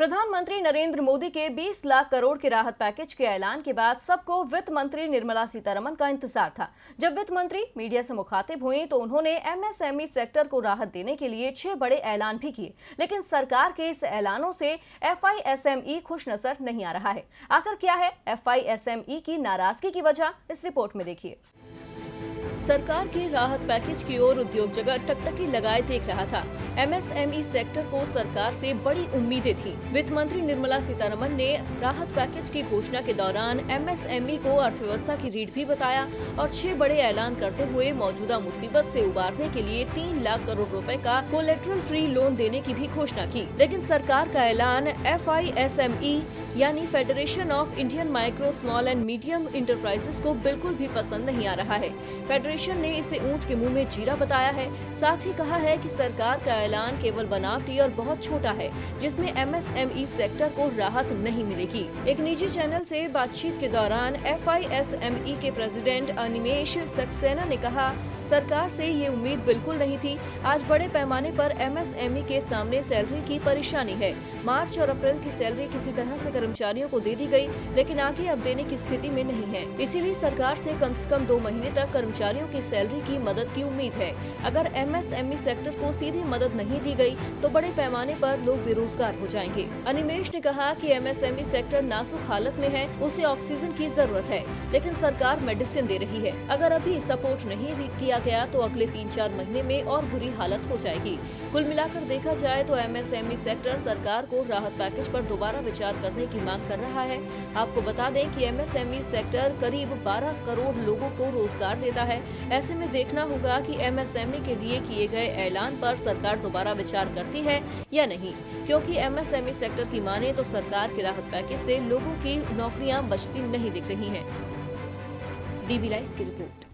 प्रधानमंत्री नरेंद्र मोदी के 20 लाख करोड़ के राहत पैकेज के ऐलान के बाद सबको वित्त मंत्री निर्मला सीतारमण का इंतजार था। जब वित्त मंत्री मीडिया से मुखातिब हुई तो उन्होंने एमएसएमई सेक्टर को राहत देने के लिए 6 बड़े ऐलान भी किए, लेकिन सरकार के इस ऐलानों से एफआईएसएमई खुश नजर नहीं आ रहा है। आखिर क्या है एफआईएसएमई की नाराजगी की वजह, इस रिपोर्ट में देखिए। सरकार के राहत पैकेज की ओर उद्योग जगत टकटकी लगाए देख रहा था। एमएसएमई सेक्टर को सरकार से बड़ी उम्मीदें थी। वित्त मंत्री निर्मला सीतारमण ने राहत पैकेज की घोषणा के दौरान एमएसएमई को अर्थव्यवस्था की रीढ़ भी बताया और 6 बड़े ऐलान करते हुए मौजूदा मुसीबत से उबारने के लिए 3 लाख करोड़ रुपए का कोलेटरल फ्री लोन देने की भी घोषणा की। लेकिन सरकार का ऐलान एफआईएसएमई यानी federation of Indian micro small and medium enterprises को बिल्कुल भी पसंद नहीं आ रहा है। फेडरेशन ने इसे ऊंट के मुंह में जीरा बताया है। साथ ही कहा है कि सरकार का ऐलान केवल बनावटी और बहुत छोटा है, जिसमें एमएसएमई सेक्टर को राहत नहीं मिलेगी। एक निजी चैनल से बातचीत के दौरान एफआईएसएमई के प्रेसिडेंट अनिमेश सक्सेना ने कहा, सरकार से ये उम्मीद बिल्कुल नहीं थी। आज बड़े पैमाने पर एमएसएमई के सामने सैलरी की परेशानी है। मार्च और अप्रैल की सैलरी किसी तरह से कर्मचारियों को दे दी गई, लेकिन आगे अब देने की स्थिति में नहीं है। इसीलिए सरकार से कम 2 महीने तक कर्मचारियों की सैलरी की मदद की उम्मीद है। अगर एमएसएमई सेक्टर को सीधी मदद नहीं दी गई तो बड़े पैमाने पर लोग बेरोजगार हो जाएंगे। अनिमेश ने कहा कि एमएसएमई सेक्टर नाजुक हालत में है, उसे ऑक्सीजन की जरूरत है, लेकिन सरकार मेडिसिन दे रही है। अगर अभी सपोर्ट नहीं किया गया तो अगले 3-4 महीने में और बुरी हालत हो जाएगी। कुल मिलाकर देखा जाए तो एमएसएमई सेक्टर सरकार को राहत पैकेज पर दोबारा विचार करने की मांग कर रहा है। आपको बता दें कि एमएसएमई सेक्टर करीब 12 करोड़ लोगों को रोजगार देता है। ऐसे में देखना होगा कि एमएसएमई के लिए किए गए ऐलान पर सरकार दोबारा विचार करती है या नहीं, क्योंकि एमएसएमई सेक्टर की माने तो सरकार के राहत पैकेज से लोगों की नौकरियां बचती नहीं दिख रही हैं। डीबी लाइव की रिपोर्ट।